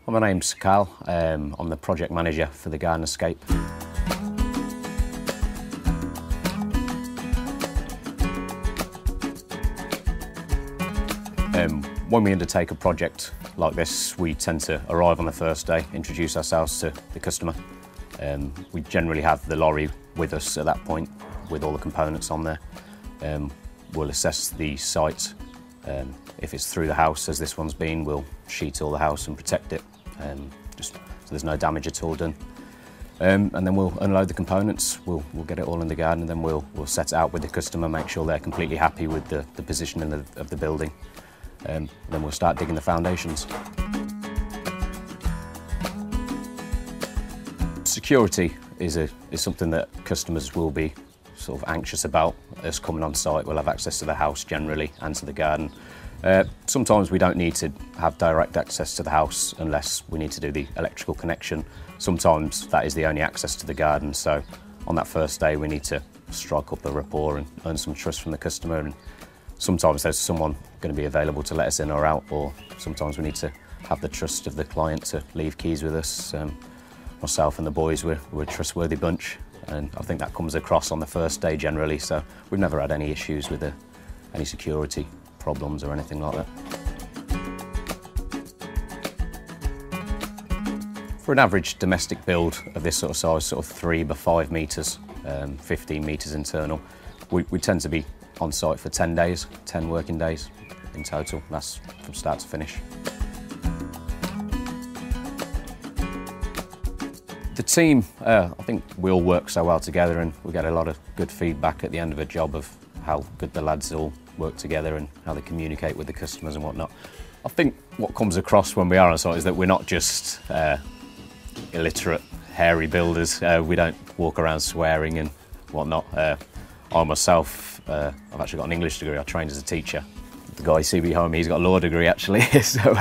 Well, my name's Carl. I'm the project manager for the Garden Escape. When we undertake a project like this, we tend to arrive on the first day, introduce ourselves to the customer. We generally have the lorry with us at that point, with all the components on there. We'll assess the site. If it's through the house, as this one's been, we'll sheet all the house and protect it, just so there's no damage at all done. And then we'll unload the components, we'll get it all in the garden, and then we'll set it out with the customer, make sure they're completely happy with the positioning of the building. Then we'll start digging the foundations. Security is something that customers will be sort of anxious about us coming on site. We'll have access to the house generally and to the garden. Sometimes we don't need to have direct access to the house unless we need to do the electrical connection. Sometimes that is the only access to the garden, so on that first day we need to strike up a rapport and earn some trust from the customer. And sometimes there's someone going to be available to let us in or out, or sometimes we need to have the trust of the client to leave keys with us. Myself and the boys, we're a trustworthy bunch, and I think that comes across on the first day generally, so we've never had any issues with any security problems or anything like that. For an average domestic build of this sort of size, sort of 3 by 5 metres, 15 metres internal, we tend to be on site for 10 days, 10 working days in total. That's from start to finish. The team, I think we all work so well together, and we get a lot of good feedback at the end of a job of how good the lads all work together and how they communicate with the customers and whatnot. I think what comes across when we are on site is that we're not just illiterate, hairy builders. We don't walk around swearing and whatnot. I myself, I've actually got an English degree. I trained as a teacher. The guy you see behind me, he's got a law degree actually. So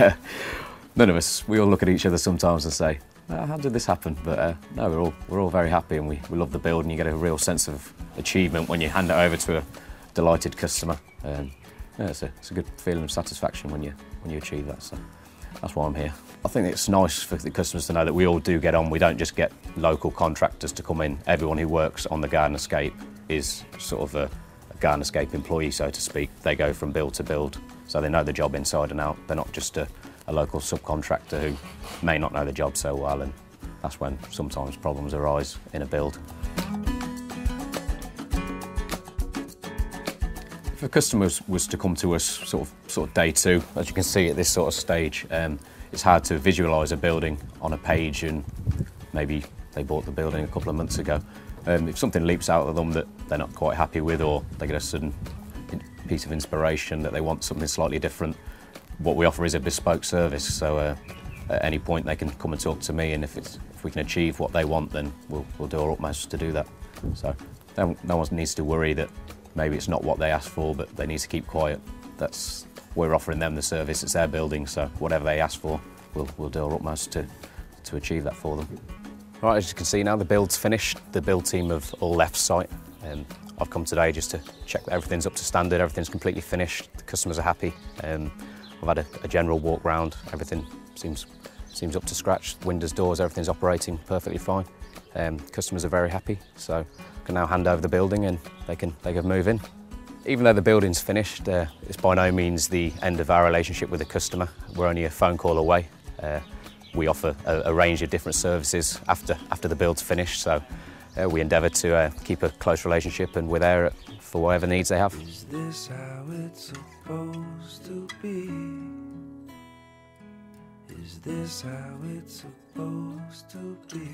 none of us, we all look at each other sometimes and say, how did this happen? But no, we're all very happy, and we love the build, and you get a real sense of achievement when you hand it over to a delighted customer. Yeah, it's a good feeling of satisfaction when you achieve that. So that's why I'm here. I think it's nice for the customers to know that we all do get on. We don't just get local contractors to come in. Everyone who works on the Garden Escape is sort of a Garden Escape employee, so to speak. They go from build to build, so they know the job inside and out. They're not just a local subcontractor who may not know the job so well, and that's when sometimes problems arise in a build. If a customer was to come to us sort of day 2, as you can see at this sort of stage, it's hard to visualise a building on a page, and maybe they bought the building a couple of months ago. If something leaps out of them that they're not quite happy with, or they get a sudden piece of inspiration that they want something slightly different, what we offer is a bespoke service. So at any point they can come and talk to me, and if we can achieve what they want, then we'll do our utmost to do that. So no one needs to worry that maybe it's not what they asked for, but they need to keep quiet. We're offering them the service, it's their building, so whatever they ask for, we'll do our utmost to achieve that for them. Right, as you can see now, the build's finished. The build team have all left site. I've come today just to check that everything's up to standard, everything's completely finished, the customers are happy. I've had a general walk round, everything seems up to scratch. Windows, doors, everything's operating perfectly fine. Customers are very happy, so I can now hand over the building and they can move in. Even though the building's finished, it's by no means the end of our relationship with the customer. We're only a phone call away. We offer a range of different services after the build's finished, so we endeavour to keep a close relationship, and we're there for whatever needs they have. Is this how it's supposed to be? Is this how it's supposed to be?